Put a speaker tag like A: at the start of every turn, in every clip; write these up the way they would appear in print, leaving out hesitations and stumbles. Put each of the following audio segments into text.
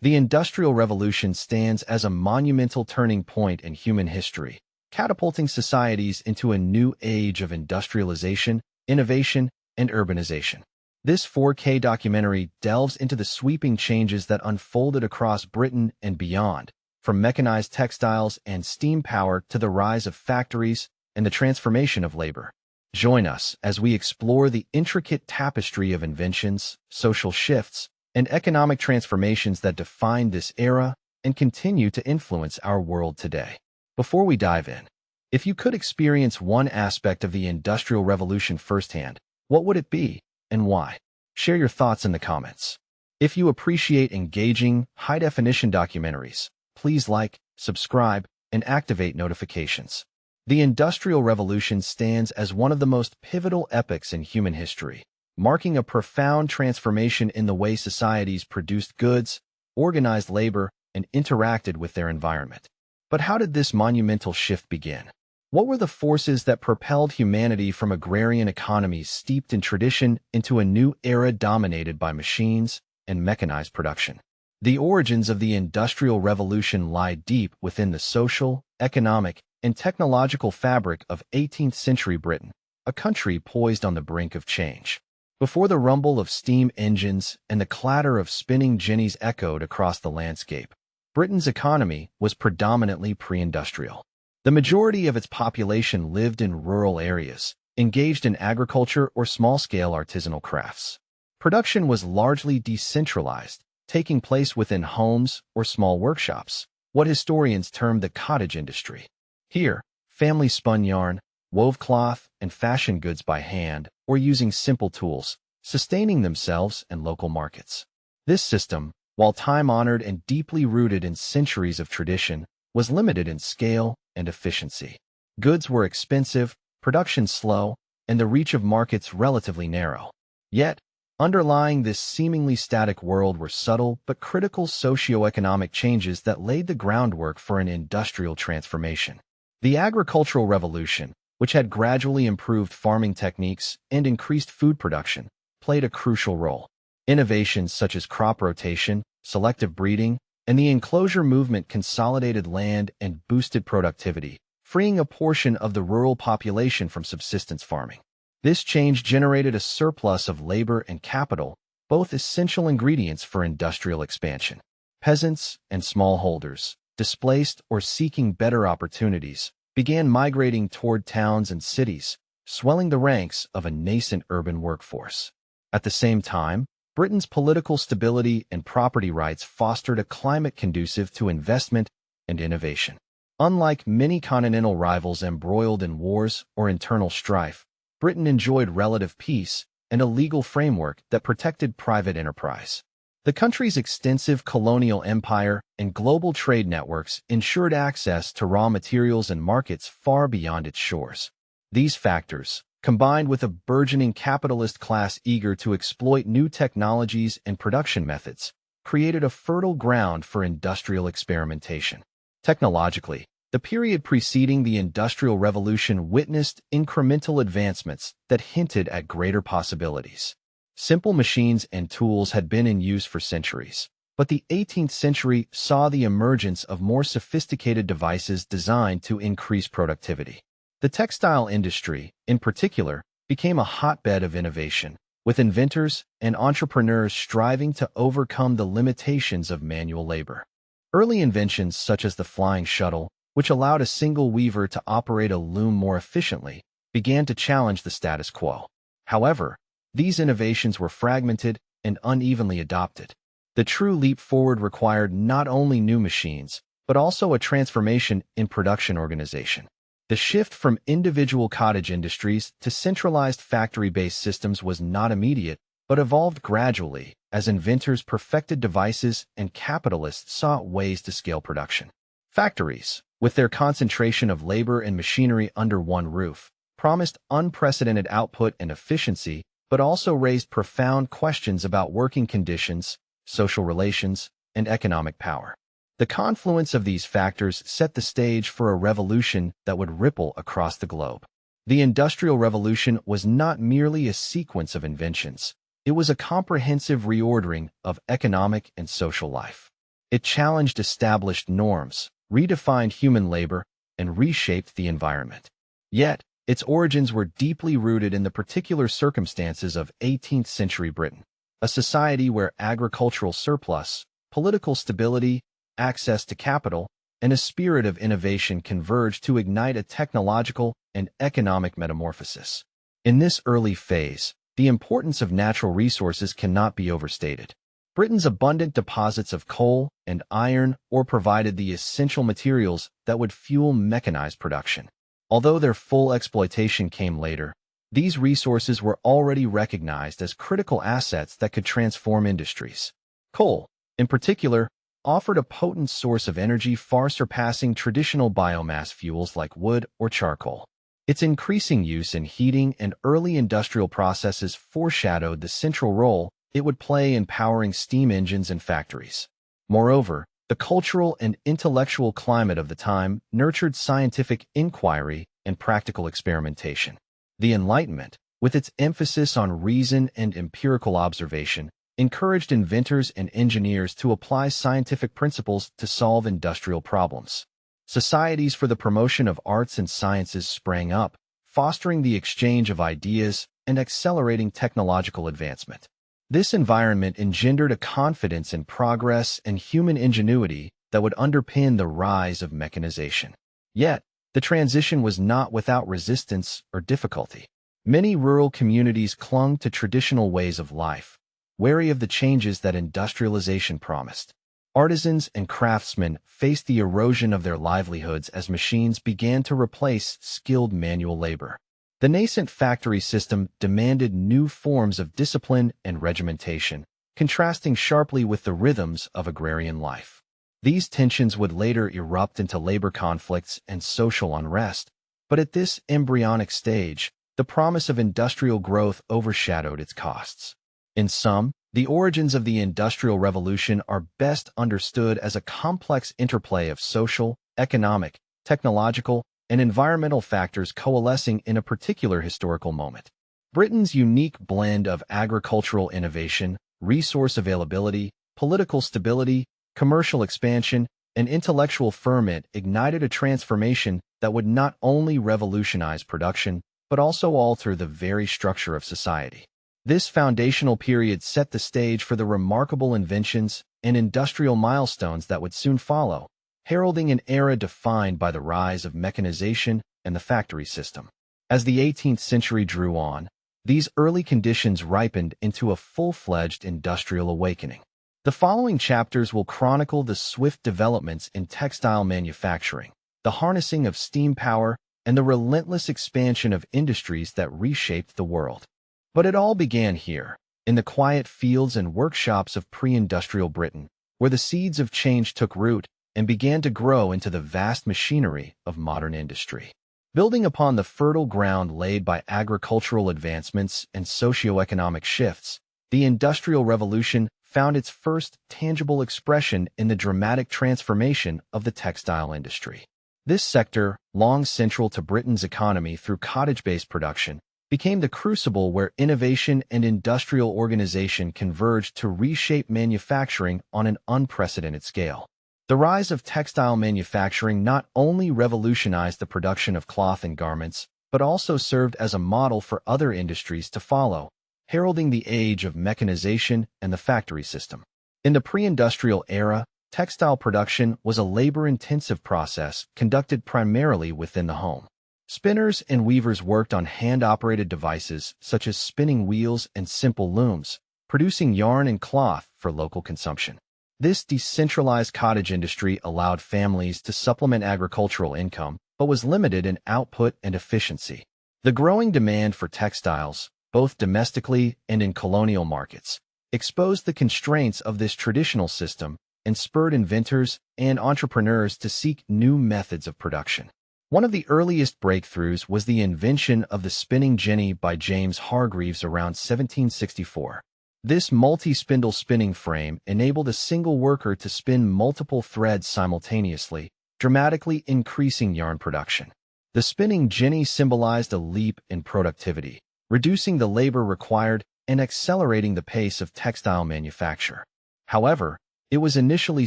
A: The Industrial Revolution stands as a monumental turning point in human history, catapulting societies into a new age of industrialization, innovation, and urbanization. This 4K documentary delves into the sweeping changes that unfolded across Britain and beyond, from mechanized textiles and steam power to the rise of factories and the transformation of labor. Join us as we explore the intricate tapestry of inventions, social shifts, and economic transformations that defined this era and continue to influence our world today. Before we dive in, if you could experience one aspect of the Industrial Revolution firsthand, what would it be and why? Share your thoughts in the comments. If you appreciate engaging, high-definition documentaries, please like, subscribe, and activate notifications. The Industrial Revolution stands as one of the most pivotal epochs in human history, marking a profound transformation in the way societies produced goods, organized labor, and interacted with their environment. But how did this monumental shift begin? What were the forces that propelled humanity from agrarian economies steeped in tradition into a new era dominated by machines and mechanized production? The origins of the Industrial Revolution lie deep within the social, economic, and technological fabric of 18th century Britain, a country poised on the brink of change. Before the rumble of steam engines and the clatter of spinning jennies echoed across the landscape, Britain's economy was predominantly pre-industrial. The majority of its population lived in rural areas, engaged in agriculture or small-scale artisanal crafts. Production was largely decentralized, taking place within homes or small workshops, what historians term the cottage industry. Here, families spun yarn, wove cloth, and fashioned goods by hand or using simple tools, sustaining themselves and local markets. This system, while time-honored and deeply rooted in centuries of tradition, was limited in scale and efficiency. Goods were expensive, production slow, and the reach of markets relatively narrow. Yet, underlying this seemingly static world were subtle but critical socio-economic changes that laid the groundwork for an industrial transformation. The agricultural revolution, which had gradually improved farming techniques and increased food production, played a crucial role. Innovations such as crop rotation, selective breeding, and the enclosure movement consolidated land and boosted productivity, freeing a portion of the rural population from subsistence farming. This change generated a surplus of labor and capital, both essential ingredients for industrial expansion. Peasants and smallholders, displaced or seeking better opportunities, began migrating toward towns and cities, swelling the ranks of a nascent urban workforce. At the same time, Britain's political stability and property rights fostered a climate conducive to investment and innovation. Unlike many continental rivals embroiled in wars or internal strife, Britain enjoyed relative peace and a legal framework that protected private enterprise. The country's extensive colonial empire and global trade networks ensured access to raw materials and markets far beyond its shores. These factors, combined with a burgeoning capitalist class eager to exploit new technologies and production methods, created a fertile ground for industrial experimentation. Technologically, the period preceding the Industrial Revolution witnessed incremental advancements that hinted at greater possibilities. Simple machines and tools had been in use for centuries, but the 18th century saw the emergence of more sophisticated devices designed to increase productivity. The textile industry, in particular, became a hotbed of innovation, with inventors and entrepreneurs striving to overcome the limitations of manual labor. Early inventions such as the flying shuttle, which allowed a single weaver to operate a loom more efficiently, began to challenge the status quo. However, these innovations were fragmented and unevenly adopted. The true leap forward required not only new machines, but also a transformation in production organization. The shift from individual cottage industries to centralized factory-based systems was not immediate, but evolved gradually as inventors perfected devices and capitalists sought ways to scale production. Factories, with their concentration of labor and machinery under one roof, promised unprecedented output and efficiency, but also raised profound questions about working conditions, social relations, and economic power. The confluence of these factors set the stage for a revolution that would ripple across the globe. The Industrial Revolution was not merely a sequence of inventions. It was a comprehensive reordering of economic and social life. It challenged established norms, redefined human labor, and reshaped the environment. Yet, its origins were deeply rooted in the particular circumstances of 18th century Britain, a society where agricultural surplus, political stability, access to capital, and a spirit of innovation converged to ignite a technological and economic metamorphosis. In this early phase, the importance of natural resources cannot be overstated. Britain's abundant deposits of coal and iron ore provided the essential materials that would fuel mechanized production. Although their full exploitation came later, these resources were already recognized as critical assets that could transform industries. Coal, in particular, offered a potent source of energy far surpassing traditional biomass fuels like wood or charcoal. Its increasing use in heating and early industrial processes foreshadowed the central role it would play in powering steam engines and factories. Moreover, the cultural and intellectual climate of the time nurtured scientific inquiry and practical experimentation. The Enlightenment, with its emphasis on reason and empirical observation, encouraged inventors and engineers to apply scientific principles to solve industrial problems. Societies for the promotion of arts and sciences sprang up, fostering the exchange of ideas and accelerating technological advancement. This environment engendered a confidence in progress and human ingenuity that would underpin the rise of mechanization. Yet, the transition was not without resistance or difficulty. Many rural communities clung to traditional ways of life, wary of the changes that industrialization promised. Artisans and craftsmen faced the erosion of their livelihoods as machines began to replace skilled manual labor. The nascent factory system demanded new forms of discipline and regimentation, contrasting sharply with the rhythms of agrarian life. These tensions would later erupt into labor conflicts and social unrest, but at this embryonic stage, the promise of industrial growth overshadowed its costs. In sum, the origins of the Industrial Revolution are best understood as a complex interplay of social, economic, technological, and environmental factors coalescing in a particular historical moment. Britain's unique blend of agricultural innovation, resource availability, political stability, commercial expansion, and intellectual ferment ignited a transformation that would not only revolutionize production, but also alter the very structure of society. This foundational period set the stage for the remarkable inventions and industrial milestones that would soon follow, heralding an era defined by the rise of mechanization and the factory system. As the 18th century drew on, these early conditions ripened into a full-fledged industrial awakening. The following chapters will chronicle the swift developments in textile manufacturing, the harnessing of steam power, and the relentless expansion of industries that reshaped the world. But it all began here, in the quiet fields and workshops of pre-industrial Britain, where the seeds of change took root and began to grow into the vast machinery of modern industry. Building upon the fertile ground laid by agricultural advancements and socio-economic shifts, the Industrial Revolution found its first tangible expression in the dramatic transformation of the textile industry. This sector, long central to Britain's economy through cottage-based production, became the crucible where innovation and industrial organization converged to reshape manufacturing on an unprecedented scale. The rise of textile manufacturing not only revolutionized the production of cloth and garments, but also served as a model for other industries to follow, heralding the age of mechanization and the factory system. In the pre-industrial era, textile production was a labor-intensive process conducted primarily within the home. Spinners and weavers worked on hand-operated devices such as spinning wheels and simple looms, producing yarn and cloth for local consumption. This decentralized cottage industry allowed families to supplement agricultural income, but was limited in output and efficiency. The growing demand for textiles, both domestically and in colonial markets, exposed the constraints of this traditional system and spurred inventors and entrepreneurs to seek new methods of production. One of the earliest breakthroughs was the invention of the spinning jenny by James Hargreaves around 1764. This multi-spindle spinning frame enabled a single worker to spin multiple threads simultaneously, dramatically increasing yarn production. The spinning jenny symbolized a leap in productivity, reducing the labor required and accelerating the pace of textile manufacture. However, It was initially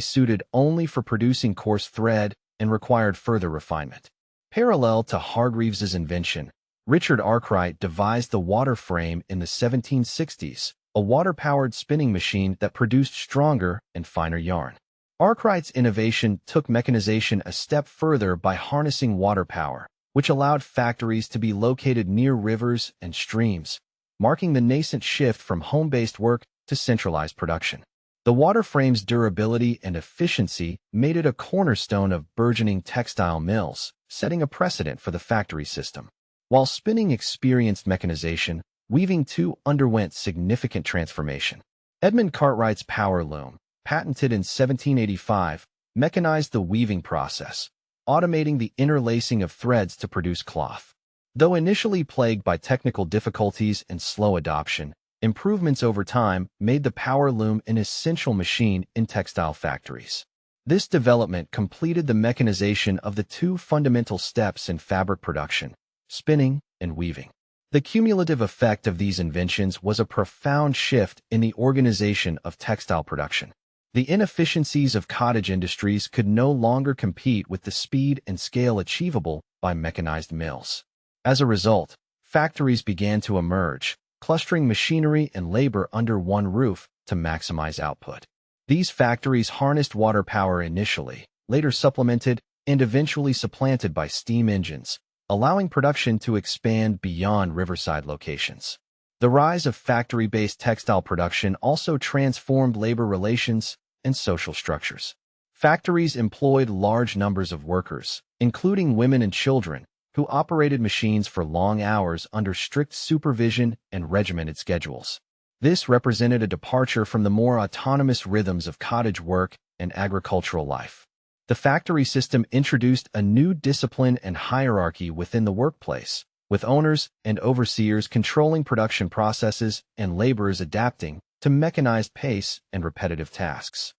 A: suited only for producing coarse thread and required further refinement. Parallel to Hargreaves's invention, Richard Arkwright devised the water frame in the 1760s, a water-powered spinning machine that produced stronger and finer yarn. Arkwright's innovation took mechanization a step further by harnessing water power, which allowed factories to be located near rivers and streams, marking the nascent shift from home-based work to centralized production. The water frame's durability and efficiency made it a cornerstone of burgeoning textile mills, setting a precedent for the factory system. While spinning experienced mechanization, weaving too underwent significant transformation. Edmund Cartwright's power loom, patented in 1785, mechanized the weaving process, automating the interlacing of threads to produce cloth. Though initially plagued by technical difficulties and slow adoption, improvements over time made the power loom an essential machine in textile factories. This development completed the mechanization of the two fundamental steps in fabric production: spinning and weaving. The cumulative effect of these inventions was a profound shift in the organization of textile production. The inefficiencies of cottage industries could no longer compete with the speed and scale achievable by mechanized mills. As a result, factories began to emerge, clustering machinery and labor under one roof to maximize output. These factories harnessed water power initially, later supplemented, and eventually supplanted by steam engines, allowing production to expand beyond riverside locations. The rise of factory-based textile production also transformed labor relations and social structures. Factories employed large numbers of workers, including women and children, who operated machines for long hours under strict supervision and regimented schedules. This represented a departure from the more autonomous rhythms of cottage work and agricultural life. The factory system introduced a new discipline and hierarchy within the workplace, with owners and overseers controlling production processes and laborers adapting to mechanized pace and repetitive tasks.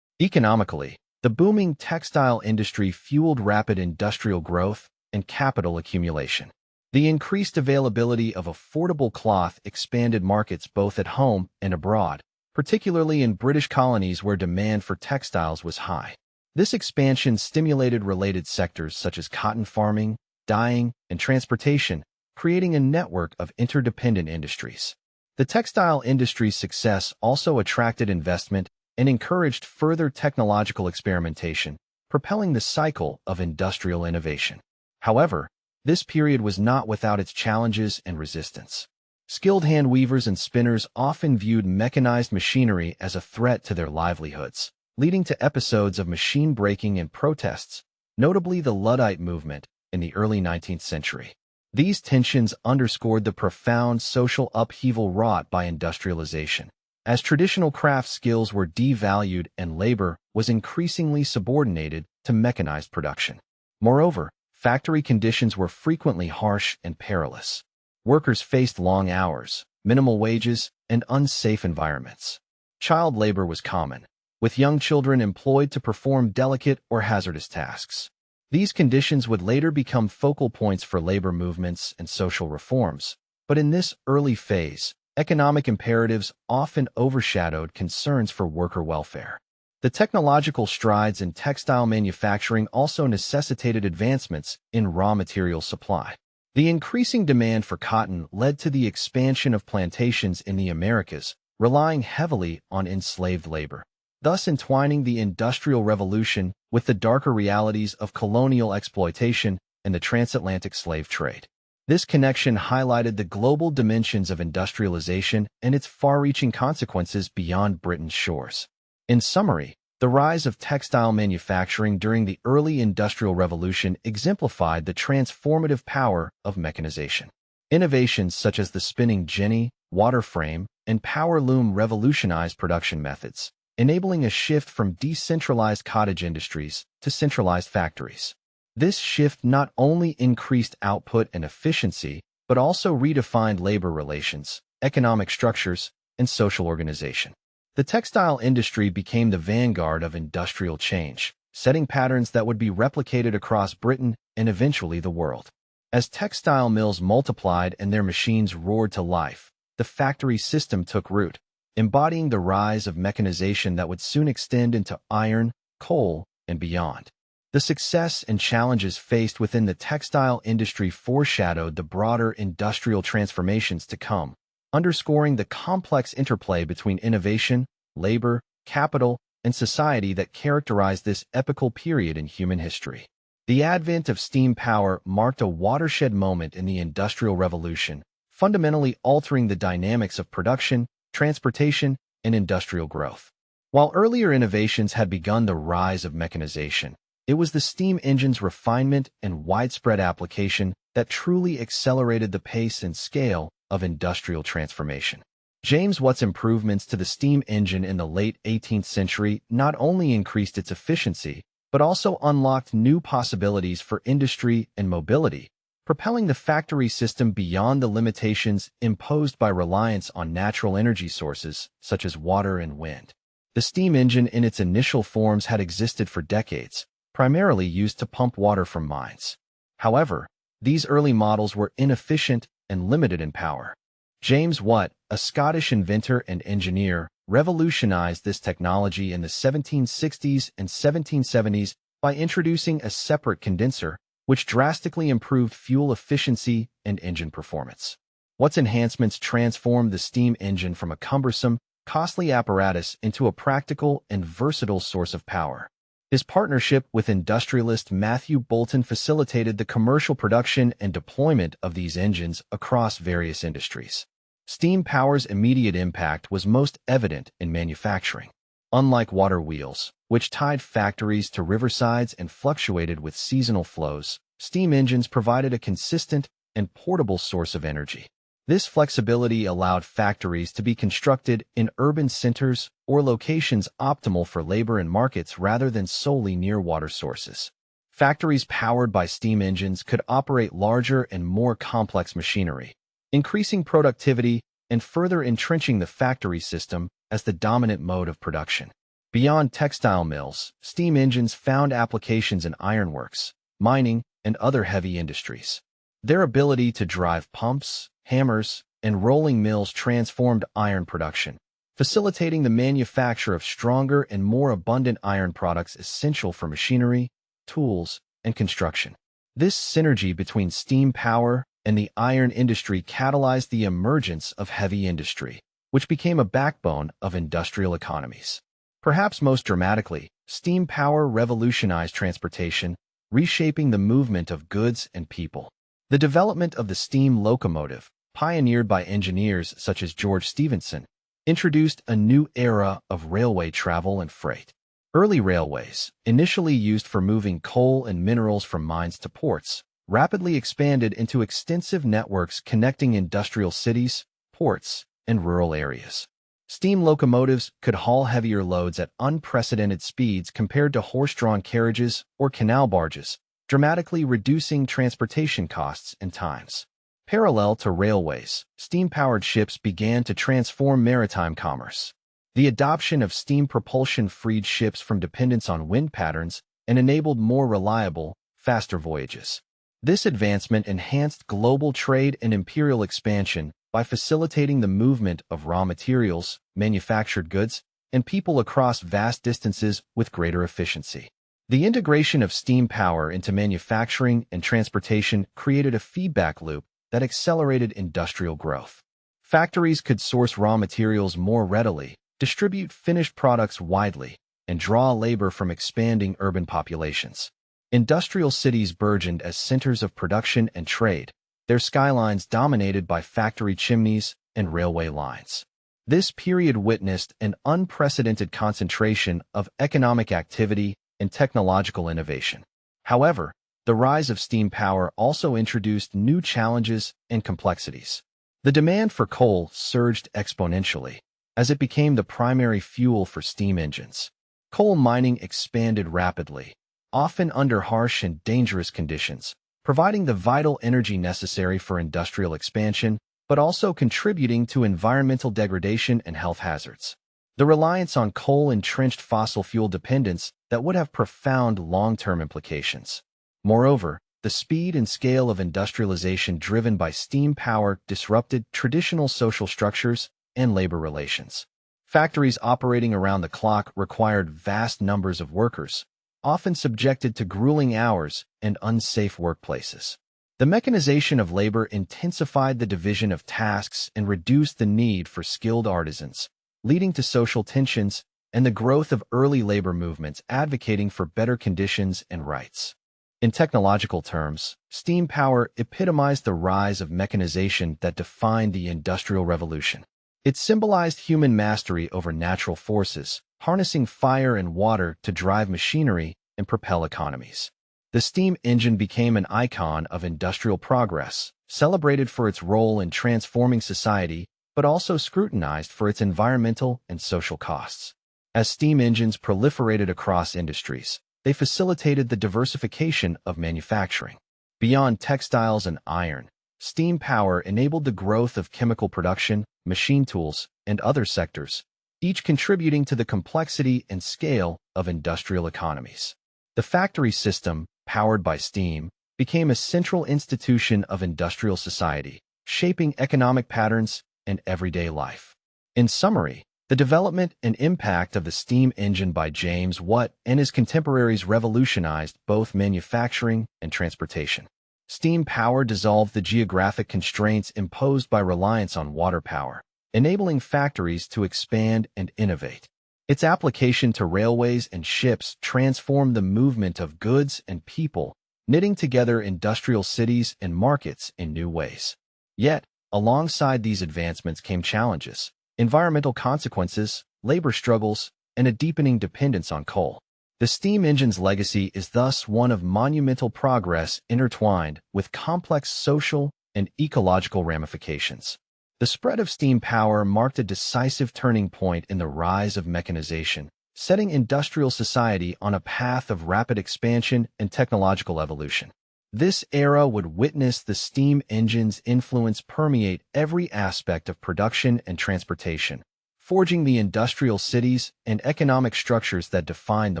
A: Economically, the booming textile industry fueled rapid industrial growth and capital accumulation. The increased availability of affordable cloth expanded markets both at home and abroad, particularly in British colonies where demand for textiles was high. This expansion stimulated related sectors such as cotton farming, dyeing, and transportation, creating a network of interdependent industries. The textile industry's success also attracted investment and encouraged further technological experimentation, propelling the cycle of industrial innovation. However, this period was not without its challenges and resistance. Skilled hand weavers and spinners often viewed mechanized machinery as a threat to their livelihoods, leading to episodes of machine breaking and protests, notably the Luddite movement in the early 19th century. These tensions underscored the profound social upheaval wrought by industrialization, as traditional craft skills were devalued and labor was increasingly subordinated to mechanized production. Moreover, factory conditions were frequently harsh and perilous. Workers faced long hours, minimal wages, and unsafe environments. Child labor was common, with young children employed to perform delicate or hazardous tasks. These conditions would later become focal points for labor movements and social reforms, but in this early phase, economic imperatives often overshadowed concerns for worker welfare. The technological strides in textile manufacturing also necessitated advancements in raw material supply. The increasing demand for cotton led to the expansion of plantations in the Americas, relying heavily on enslaved labor, thus entwining the Industrial Revolution with the darker realities of colonial exploitation and the transatlantic slave trade. This connection highlighted the global dimensions of industrialization and its far-reaching consequences beyond Britain's shores. In summary, the rise of textile manufacturing during the early Industrial Revolution exemplified the transformative power of mechanization. Innovations such as the spinning jenny, water frame, and power loom revolutionized production methods, enabling a shift from decentralized cottage industries to centralized factories. This shift not only increased output and efficiency, but also redefined labor relations, economic structures, and social organization. The textile industry became the vanguard of industrial change, setting patterns that would be replicated across Britain and eventually the world. As textile mills multiplied and their machines roared to life, the factory system took root, embodying the rise of mechanization that would soon extend into iron, coal, and beyond. The success and challenges faced within the textile industry foreshadowed the broader industrial transformations to come, underscoring the complex interplay between innovation, labor, capital, and society that characterized this epochal period in human history. The advent of steam power marked a watershed moment in the Industrial Revolution, fundamentally altering the dynamics of production, transportation, and industrial growth. While earlier innovations had begun the rise of mechanization, it was the steam engine's refinement and widespread application that truly accelerated the pace and scale of industrial transformation. James Watt's improvements to the steam engine in the late 18th century not only increased its efficiency, but also unlocked new possibilities for industry and mobility, propelling the factory system beyond the limitations imposed by reliance on natural energy sources such as water and wind. The steam engine in its initial forms had existed for decades, primarily used to pump water from mines. However, these early models were inefficient and limited in power. James Watt, a Scottish inventor and engineer, revolutionized this technology in the 1760s and 1770s by introducing a separate condenser, which drastically improved fuel efficiency and engine performance. Watt's enhancements transformed the steam engine from a cumbersome, costly apparatus into a practical and versatile source of power. His partnership with industrialist Matthew Boulton facilitated the commercial production and deployment of these engines across various industries. Steam power's immediate impact was most evident in manufacturing. Unlike water wheels, which tied factories to riversides and fluctuated with seasonal flows, steam engines provided a consistent and portable source of energy. This flexibility allowed factories to be constructed in urban centers or locations optimal for labor and markets rather than solely near water sources. Factories powered by steam engines could operate larger and more complex machinery, increasing productivity and further entrenching the factory system as the dominant mode of production. Beyond textile mills, steam engines found applications in ironworks, mining, and other heavy industries. Their ability to drive pumps, hammers, and rolling mills transformed iron production, facilitating the manufacture of stronger and more abundant iron products essential for machinery, tools, and construction. This synergy between steam power and the iron industry catalyzed the emergence of heavy industry, which became a backbone of industrial economies. Perhaps most dramatically, steam power revolutionized transportation, reshaping the movement of goods and people. The development of the steam locomotive, pioneered by engineers such as George Stephenson, introduced a new era of railway travel and freight. Early railways, initially used for moving coal and minerals from mines to ports, rapidly expanded into extensive networks connecting industrial cities, ports, and rural areas. Steam locomotives could haul heavier loads at unprecedented speeds compared to horse-drawn carriages or canal barges, dramatically reducing transportation costs and times. Parallel to railways, steam-powered ships began to transform maritime commerce. The adoption of steam propulsion freed ships from dependence on wind patterns and enabled more reliable, faster voyages. This advancement enhanced global trade and imperial expansion by facilitating the movement of raw materials, manufactured goods, and people across vast distances with greater efficiency. The integration of steam power into manufacturing and transportation created a feedback loop that accelerated industrial growth. Factories could source raw materials more readily, distribute finished products widely, and draw labor from expanding urban populations. Industrial cities burgeoned as centers of production and trade, their skylines dominated by factory chimneys and railway lines. This period witnessed an unprecedented concentration of economic activity and technological innovation. However, the rise of steam power also introduced new challenges and complexities. The demand for coal surged exponentially, as it became the primary fuel for steam engines. Coal mining expanded rapidly, often under harsh and dangerous conditions, providing the vital energy necessary for industrial expansion, but also contributing to environmental degradation and health hazards. The reliance on coal entrenched fossil fuel dependence that would have profound long-term implications. Moreover, the speed and scale of industrialization driven by steam power disrupted traditional social structures and labor relations. Factories operating around the clock required vast numbers of workers, often subjected to grueling hours and unsafe workplaces. The mechanization of labor intensified the division of tasks and reduced the need for skilled artisans, leading to social tensions and the growth of early labor movements advocating for better conditions and rights. In technological terms, steam power epitomized the rise of mechanization that defined the Industrial Revolution. It symbolized human mastery over natural forces, harnessing fire and water to drive machinery and propel economies. The steam engine became an icon of industrial progress, celebrated for its role in transforming society, but also scrutinized for its environmental and social costs. As steam engines proliferated across industries, they facilitated the diversification of manufacturing. Beyond textiles and iron, steam power enabled the growth of chemical production, machine tools, and other sectors, each contributing to the complexity and scale of industrial economies. The factory system, powered by steam, became a central institution of industrial society, shaping economic patterns and everyday life. In summary, the development and impact of the steam engine by James Watt and his contemporaries revolutionized both manufacturing and transportation. Steam power dissolved the geographic constraints imposed by reliance on water power, enabling factories to expand and innovate. Its application to railways and ships transformed the movement of goods and people, knitting together industrial cities and markets in new ways. Yet, alongside these advancements came challenges: environmental consequences, labor struggles, and a deepening dependence on coal. The steam engine's legacy is thus one of monumental progress intertwined with complex social and ecological ramifications. The spread of steam power marked a decisive turning point in the rise of mechanization, setting industrial society on a path of rapid expansion and technological evolution. This era would witness the steam engine's influence permeate every aspect of production and transportation, forging the industrial cities and economic structures that define the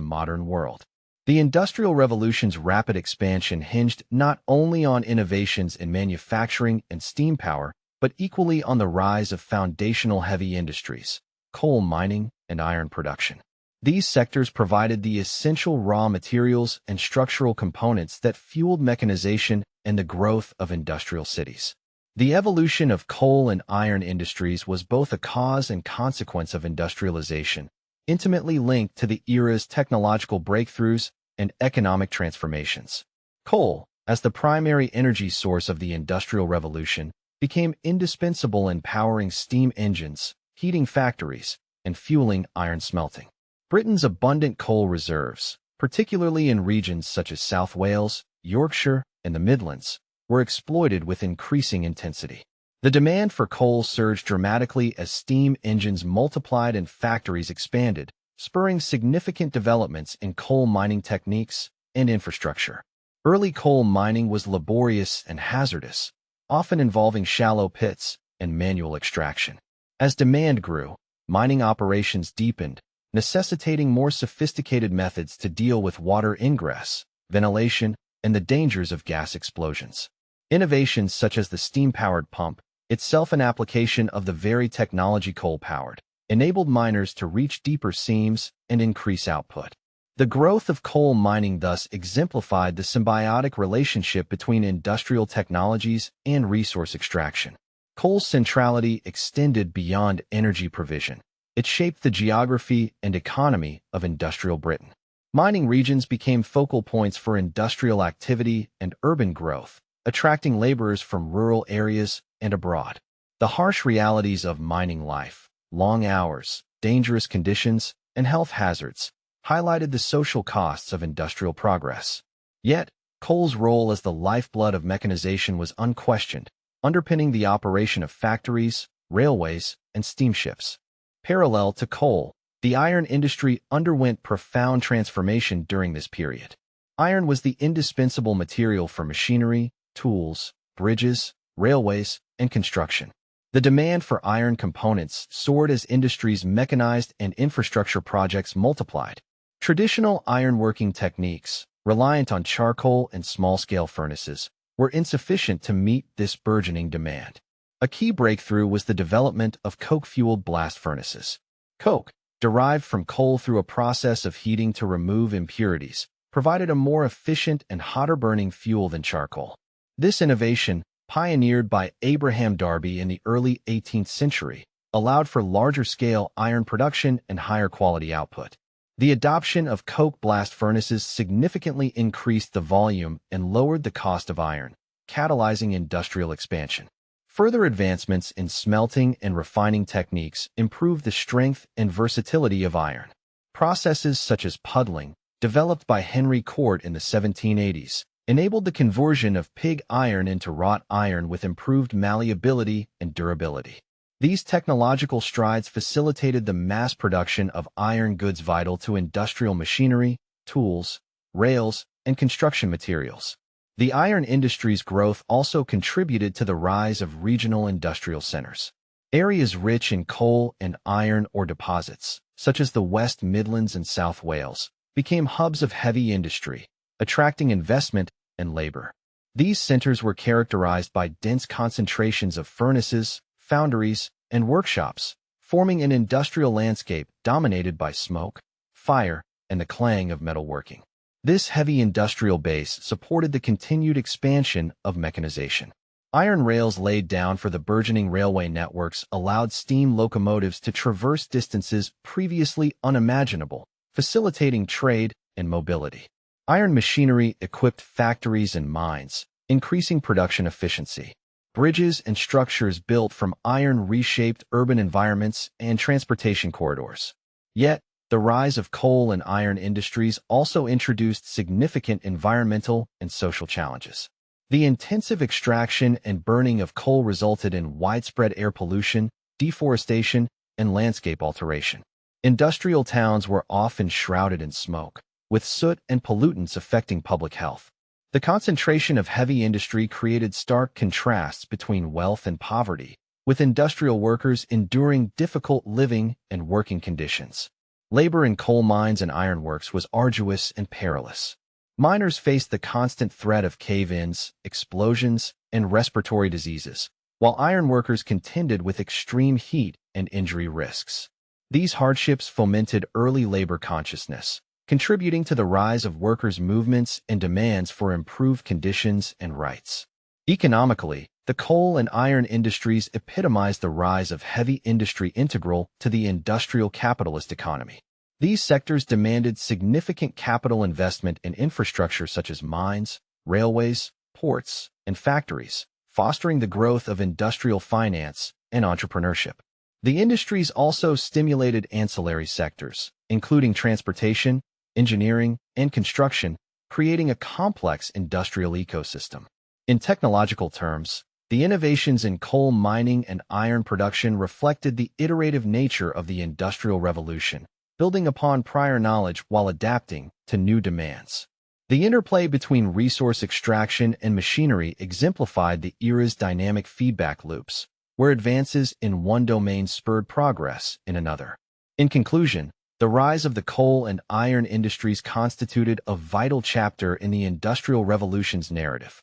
A: modern world. The Industrial Revolution's rapid expansion hinged not only on innovations in manufacturing and steam power, but equally on the rise of foundational heavy industries, coal mining and iron production. These sectors provided the essential raw materials and structural components that fueled mechanization and the growth of industrial cities. The evolution of coal and iron industries was both a cause and consequence of industrialization, intimately linked to the era's technological breakthroughs and economic transformations. Coal, as the primary energy source of the Industrial Revolution, became indispensable in powering steam engines, heating factories, and fueling iron smelting. Britain's abundant coal reserves, particularly in regions such as South Wales, Yorkshire, and the Midlands, were exploited with increasing intensity. The demand for coal surged dramatically as steam engines multiplied and factories expanded, spurring significant developments in coal mining techniques and infrastructure. Early coal mining was laborious and hazardous, often involving shallow pits and manual extraction. As demand grew, mining operations deepened, necessitating more sophisticated methods to deal with water ingress, ventilation, and the dangers of gas explosions. Innovations such as the steam-powered pump, itself an application of the very technology coal-powered, enabled miners to reach deeper seams and increase output. The growth of coal mining thus exemplified the symbiotic relationship between industrial technologies and resource extraction. Coal's centrality extended beyond energy provision. It shaped the geography and economy of industrial Britain. Mining regions became focal points for industrial activity and urban growth, attracting laborers from rural areas and abroad. The harsh realities of mining life, long hours, dangerous conditions, and health hazards, highlighted the social costs of industrial progress. Yet, coal's role as the lifeblood of mechanization was unquestioned, underpinning the operation of factories, railways, and steamships. Parallel to coal, the iron industry underwent profound transformation during this period. Iron was the indispensable material for machinery, tools, bridges, railways, and construction. The demand for iron components soared as industries mechanized and infrastructure projects multiplied. Traditional ironworking techniques, reliant on charcoal and small-scale furnaces, were insufficient to meet this burgeoning demand. A key breakthrough was the development of coke-fueled blast furnaces. Coke, derived from coal through a process of heating to remove impurities, provided a more efficient and hotter-burning fuel than charcoal. This innovation, pioneered by Abraham Darby in the early 18th century, allowed for larger-scale iron production and higher quality output. The adoption of coke blast furnaces significantly increased the volume and lowered the cost of iron, catalyzing industrial expansion. Further advancements in smelting and refining techniques improved the strength and versatility of iron. Processes such as puddling, developed by Henry Cort in the 1780s, enabled the conversion of pig iron into wrought iron with improved malleability and durability. These technological strides facilitated the mass production of iron goods vital to industrial machinery, tools, rails, and construction materials. The iron industry's growth also contributed to the rise of regional industrial centers. Areas rich in coal and iron ore deposits, such as the West Midlands and South Wales, became hubs of heavy industry, attracting investment and labor. These centers were characterized by dense concentrations of furnaces, foundries, and workshops, forming an industrial landscape dominated by smoke, fire, and the clang of metalworking. This heavy industrial base supported the continued expansion of mechanization. Iron rails laid down for the burgeoning railway networks allowed steam locomotives to traverse distances previously unimaginable, facilitating trade and mobility. Iron machinery equipped factories and mines, increasing production efficiency. Bridges and structures built from iron reshaped urban environments and transportation corridors. Yet, the rise of coal and iron industries also introduced significant environmental and social challenges. The intensive extraction and burning of coal resulted in widespread air pollution, deforestation, and landscape alteration. Industrial towns were often shrouded in smoke, with soot and pollutants affecting public health. The concentration of heavy industry created stark contrasts between wealth and poverty, with industrial workers enduring difficult living and working conditions. Labor in coal mines and ironworks was arduous and perilous. Miners faced the constant threat of cave-ins, explosions, and respiratory diseases, while ironworkers contended with extreme heat and injury risks. These hardships fomented early labor consciousness, contributing to the rise of workers' movements and demands for improved conditions and rights. Economically, the coal and iron industries epitomized the rise of heavy industry integral to the industrial capitalist economy. These sectors demanded significant capital investment in infrastructure such as mines, railways, ports, and factories, fostering the growth of industrial finance and entrepreneurship. The industries also stimulated ancillary sectors, including transportation, engineering, and construction, creating a complex industrial ecosystem. In technological terms, the innovations in coal mining and iron production reflected the iterative nature of the Industrial Revolution, building upon prior knowledge while adapting to new demands. The interplay between resource extraction and machinery exemplified the era's dynamic feedback loops, where advances in one domain spurred progress in another. In conclusion, the rise of the coal and iron industries constituted a vital chapter in the Industrial Revolution's narrative.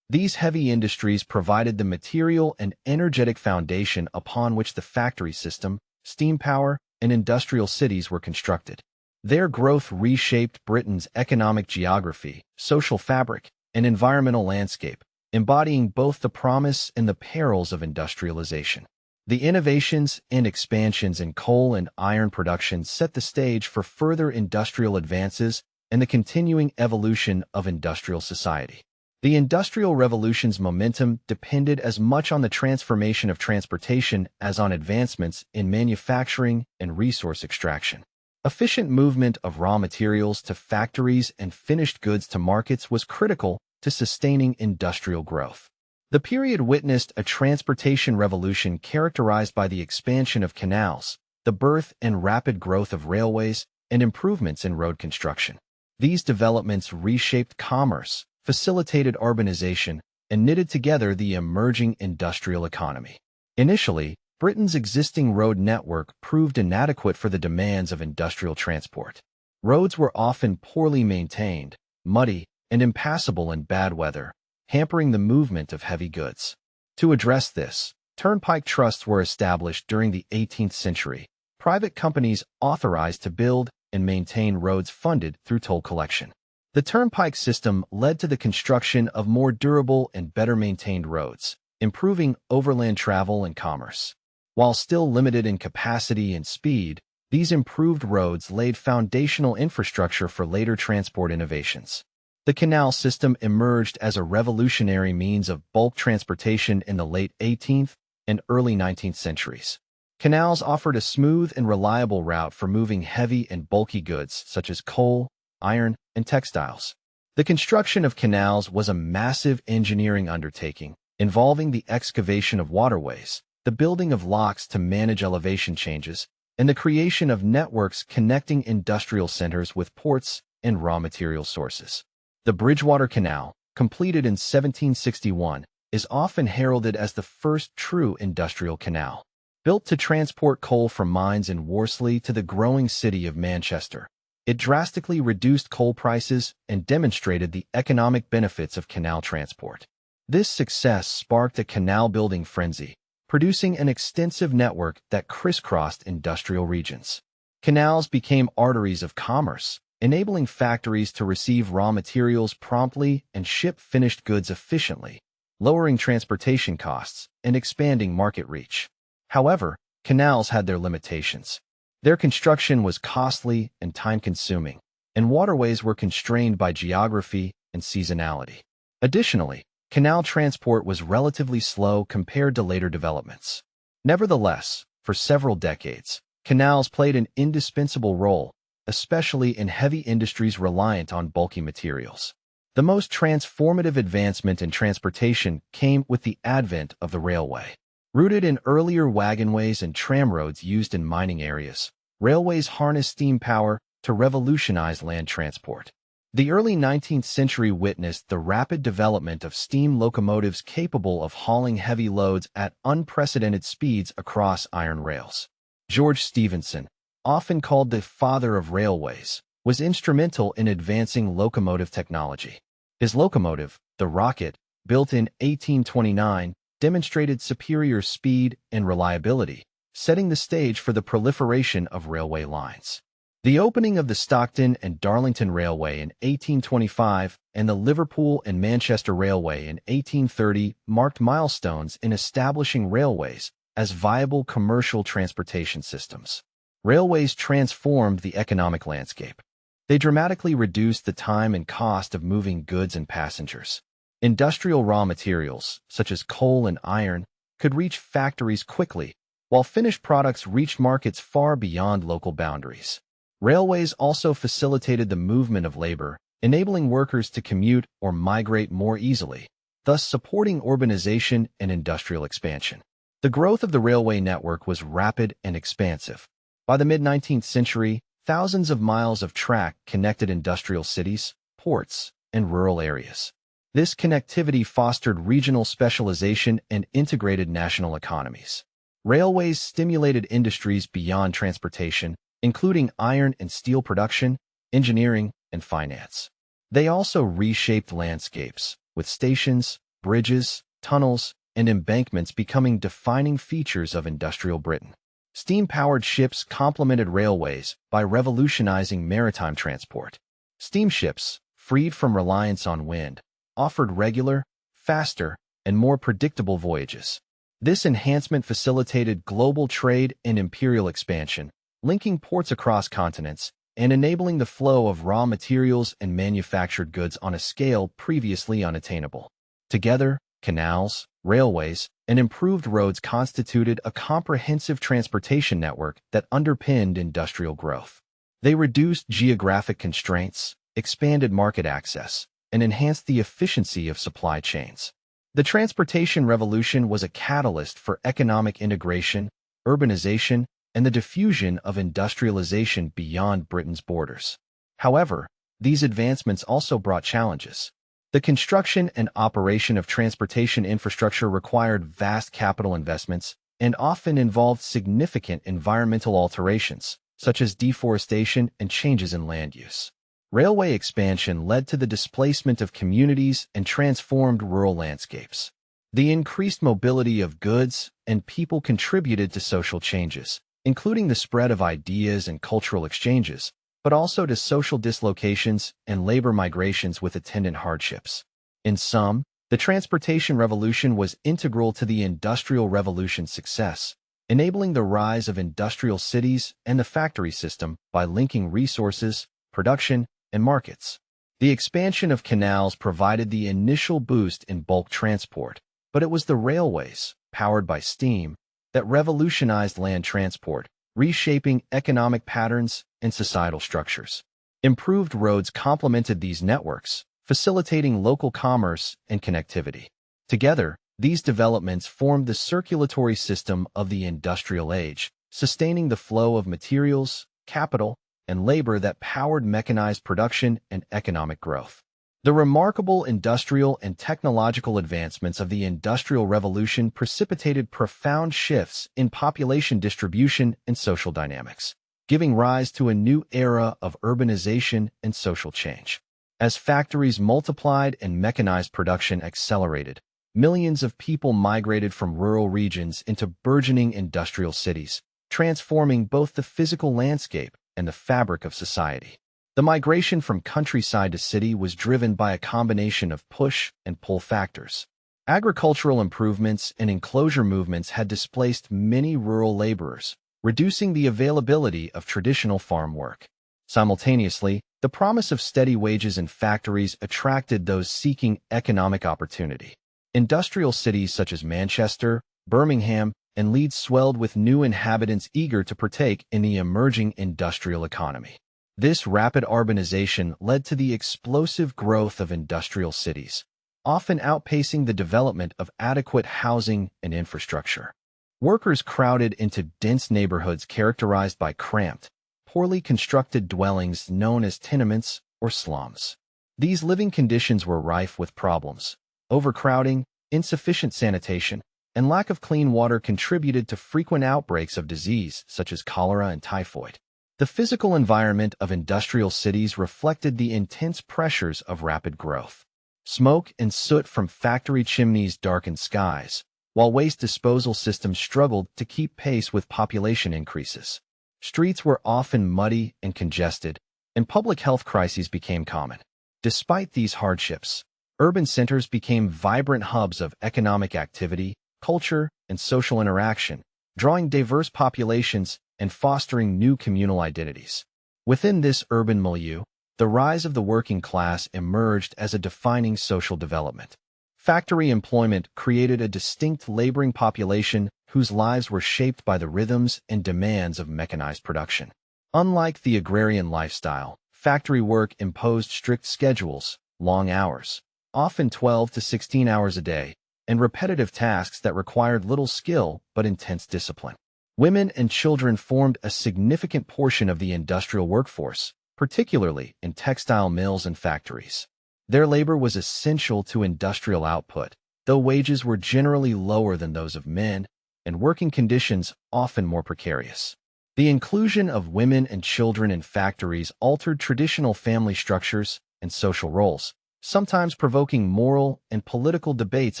A: These heavy industries provided the material and energetic foundation upon which the factory system, steam power, and industrial cities were constructed. Their growth reshaped Britain's economic geography, social fabric, and environmental landscape, embodying both the promise and the perils of industrialization. The innovations and expansions in coal and iron production set the stage for further industrial advances and the continuing evolution of industrial society. The Industrial Revolution's momentum depended as much on the transformation of transportation as on advancements in manufacturing and resource extraction. Efficient movement of raw materials to factories and finished goods to markets was critical to sustaining industrial growth. The period witnessed a transportation revolution characterized by the expansion of canals, the birth and rapid growth of railways, and improvements in road construction. These developments reshaped commerce, facilitated urbanization, and knitted together the emerging industrial economy. Initially, Britain's existing road network proved inadequate for the demands of industrial transport. Roads were often poorly maintained, muddy, and impassable in bad weather, hampering the movement of heavy goods. To address this, turnpike trusts were established during the 18th century, private companies authorized to build and maintain roads funded through toll collection. The turnpike system led to the construction of more durable and better-maintained roads, improving overland travel and commerce. While still limited in capacity and speed, these improved roads laid foundational infrastructure for later transport innovations. The canal system emerged as a revolutionary means of bulk transportation in the late 18th and early 19th centuries. Canals offered a smooth and reliable route for moving heavy and bulky goods such as coal, iron, and textiles. The construction of canals was a massive engineering undertaking, involving the excavation of waterways, the building of locks to manage elevation changes, and the creation of networks connecting industrial centers with ports and raw material sources. The Bridgewater Canal, completed in 1761, is often heralded as the first true industrial canal. Built to transport coal from mines in Worsley to the growing city of Manchester, it drastically reduced coal prices and demonstrated the economic benefits of canal transport. This success sparked a canal-building frenzy, producing an extensive network that crisscrossed industrial regions. Canals became arteries of commerce, enabling factories to receive raw materials promptly and ship finished goods efficiently, lowering transportation costs and expanding market reach. However, canals had their limitations. Their construction was costly and time-consuming, and waterways were constrained by geography and seasonality. Additionally, canal transport was relatively slow compared to later developments. Nevertheless, for several decades, canals played an indispensable role, especially in heavy industries reliant on bulky materials. The most transformative advancement in transportation came with the advent of the railway. Rooted in earlier wagonways and tramroads used in mining areas, railways harnessed steam power to revolutionize land transport. The early 19th century witnessed the rapid development of steam locomotives capable of hauling heavy loads at unprecedented speeds across iron rails. George Stephenson, often called the father of railways, was instrumental in advancing locomotive technology. His locomotive, the Rocket, built in 1829, demonstrated superior speed and reliability, setting the stage for the proliferation of railway lines. The opening of the Stockton and Darlington Railway in 1825 and the Liverpool and Manchester Railway in 1830 marked milestones in establishing railways as viable commercial transportation systems. Railways transformed the economic landscape. They dramatically reduced the time and cost of moving goods and passengers. Industrial raw materials, such as coal and iron, could reach factories quickly, while finished products reached markets far beyond local boundaries. Railways also facilitated the movement of labor, enabling workers to commute or migrate more easily, thus supporting urbanization and industrial expansion. The growth of the railway network was rapid and expansive. By the mid-19th century, thousands of miles of track connected industrial cities, ports, and rural areas. This connectivity fostered regional specialization and integrated national economies. Railways stimulated industries beyond transportation, including iron and steel production, engineering, and finance. They also reshaped landscapes, with stations, bridges, tunnels, and embankments becoming defining features of industrial Britain. Steam-powered ships complemented railways by revolutionizing maritime transport. Steamships, freed from reliance on wind, offered regular, faster, and more predictable voyages. This enhancement facilitated global trade and imperial expansion, linking ports across continents and enabling the flow of raw materials and manufactured goods on a scale previously unattainable. Together, canals, railways, and improved roads constituted a comprehensive transportation network that underpinned industrial growth. They reduced geographic constraints, expanded market access, and enhanced the efficiency of supply chains. The transportation revolution was a catalyst for economic integration, urbanization, and the diffusion of industrialization beyond Britain's borders. However, these advancements also brought challenges. The construction and operation of transportation infrastructure required vast capital investments and often involved significant environmental alterations, such as deforestation and changes in land use. Railway expansion led to the displacement of communities and transformed rural landscapes. The increased mobility of goods and people contributed to social changes, including the spread of ideas and cultural exchanges, but also to social dislocations and labor migrations with attendant hardships. In sum, the transportation revolution was integral to the Industrial Revolution's success, enabling the rise of industrial cities and the factory system by linking resources, production, and markets. The expansion of canals provided the initial boost in bulk transport, but it was the railways, powered by steam, that revolutionized land transport, reshaping economic patterns and societal structures. Improved roads complemented these networks, facilitating local commerce and connectivity. Together, these developments formed the circulatory system of the industrial age, sustaining the flow of materials, capital, and labor that powered mechanized production and economic growth. The remarkable industrial and technological advancements of the Industrial Revolution precipitated profound shifts in population distribution and social dynamics, giving rise to a new era of urbanization and social change. As factories multiplied and mechanized production accelerated, millions of people migrated from rural regions into burgeoning industrial cities, transforming both the physical landscape and the fabric of society. The migration from countryside to city was driven by a combination of push and pull factors. Agricultural improvements and enclosure movements had displaced many rural laborers, reducing the availability of traditional farm work. Simultaneously, the promise of steady wages in factories attracted those seeking economic opportunity. Industrial cities such as Manchester, Birmingham, and Leeds swelled with new inhabitants eager to partake in the emerging industrial economy. This rapid urbanization led to the explosive growth of industrial cities, often outpacing the development of adequate housing and infrastructure. Workers crowded into dense neighborhoods characterized by cramped, poorly constructed dwellings known as tenements or slums. These living conditions were rife with problems. Overcrowding, insufficient sanitation, and lack of clean water contributed to frequent outbreaks of disease such as cholera and typhoid. The physical environment of industrial cities reflected the intense pressures of rapid growth. Smoke and soot from factory chimneys darkened skies, while waste disposal systems struggled to keep pace with population increases. Streets were often muddy and congested, and public health crises became common. Despite these hardships, urban centers became vibrant hubs of economic activity, culture, and social interaction, drawing diverse populations and fostering new communal identities. Within this urban milieu, the rise of the working class emerged as a defining social development. Factory employment created a distinct laboring population whose lives were shaped by the rhythms and demands of mechanized production. Unlike the agrarian lifestyle, factory work imposed strict schedules, long hours, often 12 to 16 hours a day, and repetitive tasks that required little skill but intense discipline. Women and children formed a significant portion of the industrial workforce, particularly in textile mills and factories. Their labor was essential to industrial output, though wages were generally lower than those of men, and working conditions often more precarious. The inclusion of women and children in factories altered traditional family structures and social roles, sometimes provoking moral and political debates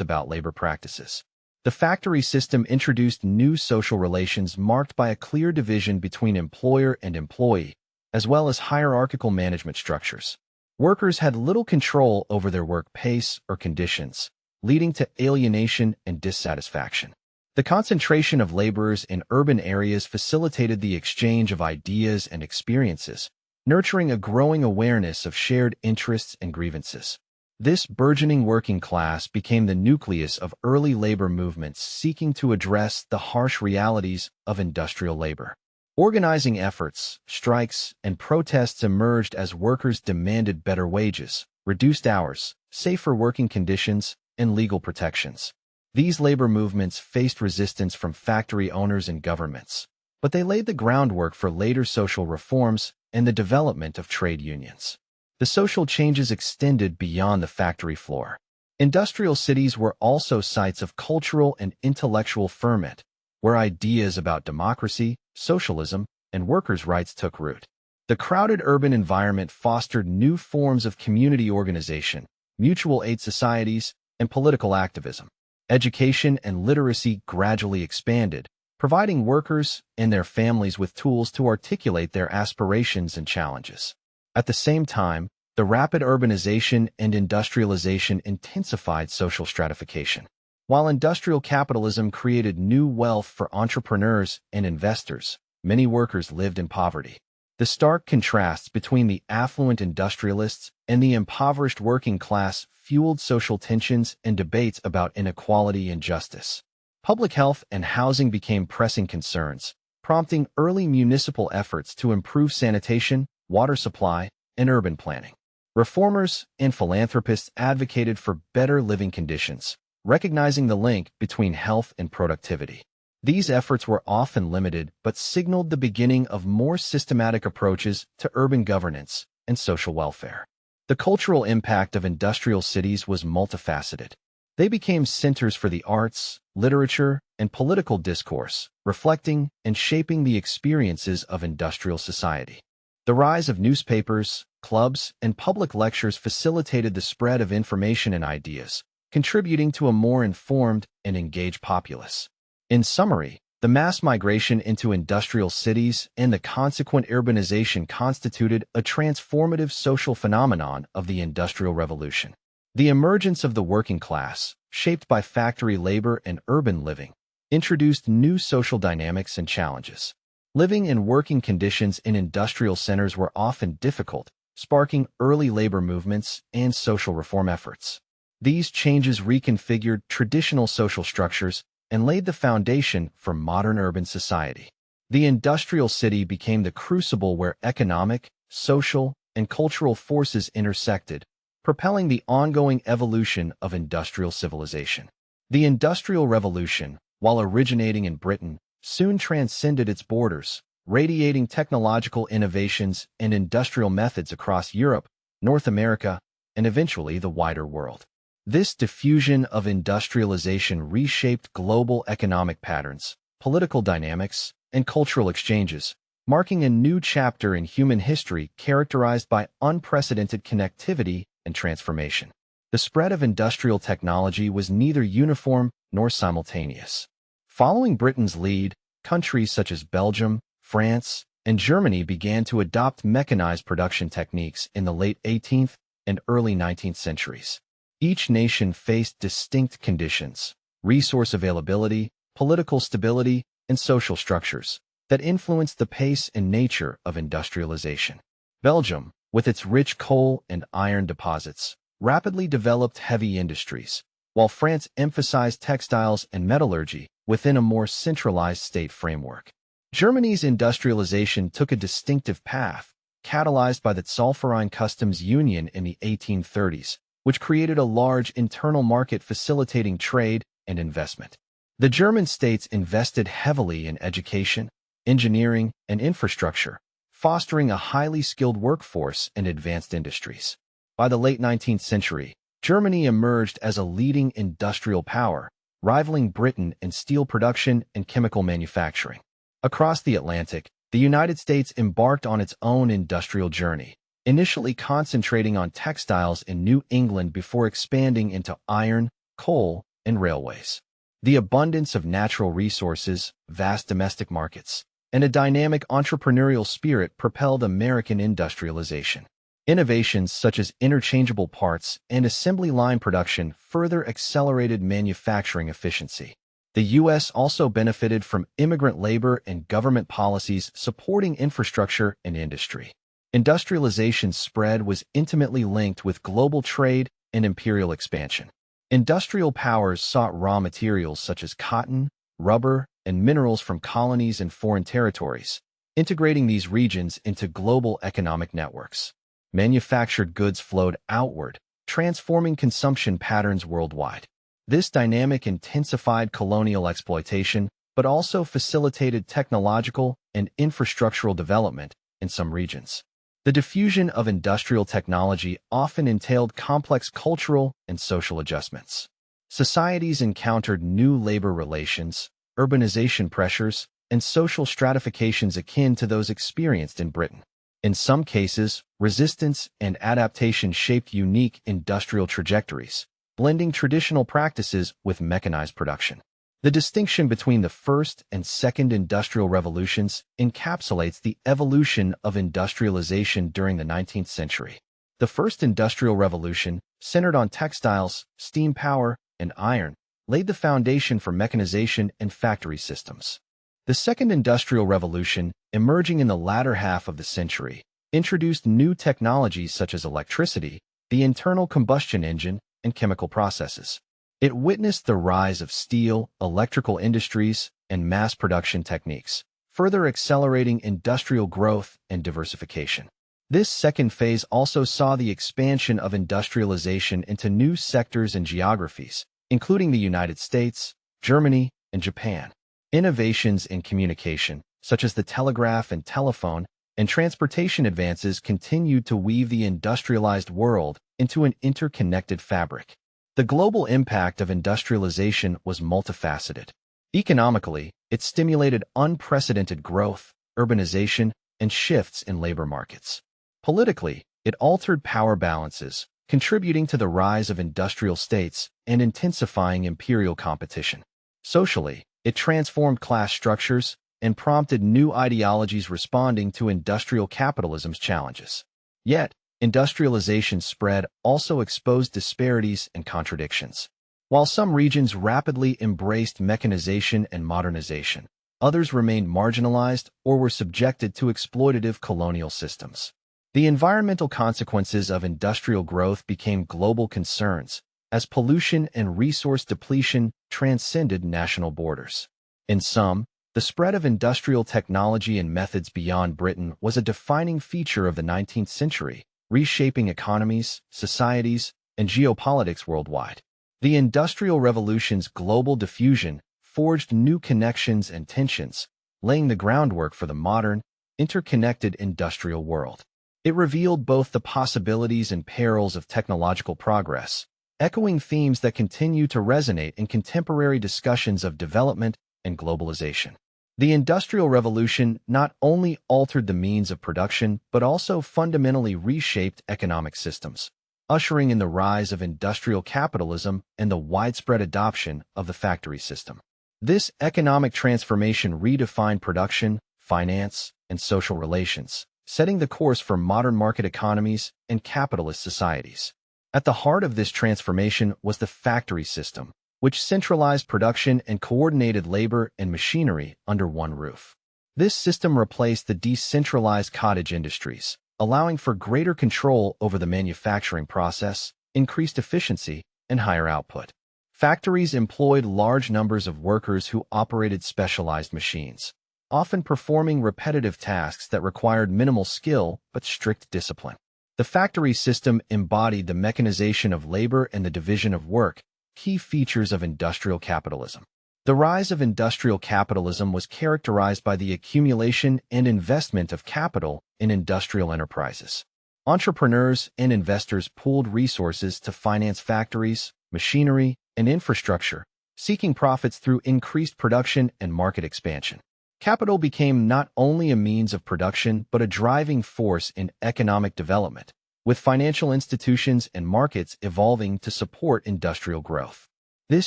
A: about labor practices. The factory system introduced new social relations marked by a clear division between employer and employee, as well as hierarchical management structures. Workers had little control over their work pace or conditions, leading to alienation and dissatisfaction. The concentration of laborers in urban areas facilitated the exchange of ideas and experiences, nurturing a growing awareness of shared interests and grievances. This burgeoning working class became the nucleus of early labor movements seeking to address the harsh realities of industrial labor. Organizing efforts, strikes, and protests emerged as workers demanded better wages, reduced hours, safer working conditions, and legal protections. These labor movements faced resistance from factory owners and governments, but they laid the groundwork for later social reforms and the development of trade unions. The social changes extended beyond the factory floor. Industrial cities were also sites of cultural and intellectual ferment, where ideas about democracy, socialism, and workers' rights took root. The crowded urban environment fostered new forms of community organization, mutual aid societies, and political activism. Education and literacy gradually expanded, providing workers and their families with tools to articulate their aspirations and challenges. At the same time, the rapid urbanization and industrialization intensified social stratification. While industrial capitalism created new wealth for entrepreneurs and investors, many workers lived in poverty. The stark contrasts between the affluent industrialists and the impoverished working class fueled social tensions and debates about inequality and justice. Public health and housing became pressing concerns, prompting early municipal efforts to improve sanitation, water supply, and urban planning. Reformers and philanthropists advocated for better living conditions, recognizing the link between health and productivity. These efforts were often limited but signaled the beginning of more systematic approaches to urban governance and social welfare. The cultural impact of industrial cities was multifaceted. They became centers for the arts, literature, and political discourse, reflecting and shaping the experiences of industrial society. The rise of newspapers, clubs, and public lectures facilitated the spread of information and ideas, contributing to a more informed and engaged populace. In summary, the mass migration into industrial cities and the consequent urbanization constituted a transformative social phenomenon of the Industrial Revolution. The emergence of the working class, shaped by factory labor and urban living, introduced new social dynamics and challenges. Living and working conditions in industrial centers were often difficult, sparking early labor movements and social reform efforts. These changes reconfigured traditional social structures and laid the foundation for modern urban society. The industrial city became the crucible where economic, social, and cultural forces intersected, propelling the ongoing evolution of industrial civilization. The Industrial Revolution, while originating in Britain, soon transcended its borders, radiating technological innovations and industrial methods across Europe, North America, and eventually the wider world. This diffusion of industrialization reshaped global economic patterns, political dynamics, and cultural exchanges, marking a new chapter in human history characterized by unprecedented connectivity and transformation. The spread of industrial technology was neither uniform nor simultaneous. Following Britain's lead, countries such as Belgium, France, and Germany began to adopt mechanized production techniques in the late 18th and early 19th centuries. Each nation faced distinct conditions, resource availability, political stability, and social structures that influenced the pace and nature of industrialization. Belgium, with its rich coal and iron deposits, rapidly developed heavy industries, while France emphasized textiles and metallurgy within a more centralized state framework. Germany's industrialization took a distinctive path, catalyzed by the Zollverein Customs Union in the 1830s, which created a large internal market facilitating trade and investment. The German states invested heavily in education, engineering, and infrastructure, fostering a highly skilled workforce and advanced industries. By the late 19th century, Germany emerged as a leading industrial power, rivaling Britain in steel production and chemical manufacturing. Across the Atlantic, the United States embarked on its own industrial journey, initially concentrating on textiles in New England before expanding into iron, coal, and railways. The abundance of natural resources, vast domestic markets, and a dynamic entrepreneurial spirit propelled American industrialization. Innovations such as interchangeable parts and assembly line production further accelerated manufacturing efficiency. The U.S. also benefited from immigrant labor and government policies supporting infrastructure and industry. Industrialization's spread was intimately linked with global trade and imperial expansion. Industrial powers sought raw materials such as cotton, rubber, and minerals from colonies and foreign territories, integrating these regions into global economic networks. Manufactured goods flowed outward, transforming consumption patterns worldwide. This dynamic intensified colonial exploitation, but also facilitated technological and infrastructural development in some regions. The diffusion of industrial technology often entailed complex cultural and social adjustments. Societies encountered new labor relations, urbanization pressures, and social stratifications akin to those experienced in Britain. In some cases, resistance and adaptation shaped unique industrial trajectories, blending traditional practices with mechanized production. The distinction between the first and second industrial revolutions encapsulates the evolution of industrialization during the 19th century. The first industrial revolution, centered on textiles, steam power, and iron, laid the foundation for mechanization and factory systems. The second industrial revolution, emerging in the latter half of the century, introduced new technologies such as electricity, the internal combustion engine, and chemical processes. It witnessed the rise of steel, electrical industries, and mass production techniques, further accelerating industrial growth and diversification. This second phase also saw the expansion of industrialization into new sectors and geographies, including the United States, Germany, and Japan. Innovations in communication, such as the telegraph and telephone, and transportation advances continued to weave the industrialized world into an interconnected fabric. The global impact of industrialization was multifaceted. Economically, it stimulated unprecedented growth, urbanization, and shifts in labor markets. Politically, it altered power balances, contributing to the rise of industrial states and intensifying imperial competition. Socially, it transformed class structures and prompted new ideologies responding to industrial capitalism's challenges. Yet, industrialization spread also exposed disparities and contradictions. While some regions rapidly embraced mechanization and modernization, others remained marginalized or were subjected to exploitative colonial systems. The environmental consequences of industrial growth became global concerns, as pollution and resource depletion transcended national borders. In sum, the spread of industrial technology and methods beyond Britain was a defining feature of the 19th century, reshaping economies, societies, and geopolitics worldwide. The Industrial Revolution's global diffusion forged new connections and tensions, laying the groundwork for the modern, interconnected industrial world. It revealed both the possibilities and perils of technological progress, echoing themes that continue to resonate in contemporary discussions of development and globalization. The Industrial Revolution not only altered the means of production but also fundamentally reshaped economic systems, ushering in the rise of industrial capitalism and the widespread adoption of the factory system. This economic transformation redefined production, finance, and social relations, setting the course for modern market economies and capitalist societies. At the heart of this transformation was the factory system, which centralized production and coordinated labor and machinery under one roof. This system replaced the decentralized cottage industries, allowing for greater control over the manufacturing process, increased efficiency, and higher output. Factories employed large numbers of workers who operated specialized machines, often performing repetitive tasks that required minimal skill but strict discipline. The factory system embodied the mechanization of labor and the division of work, key features of industrial capitalism. The rise of industrial capitalism was characterized by the accumulation and investment of capital in industrial enterprises. Entrepreneurs and investors pooled resources to finance factories, machinery, and infrastructure, seeking profits through increased production and market expansion. Capital became not only a means of production but a driving force in economic development, with financial institutions and markets evolving to support industrial growth. This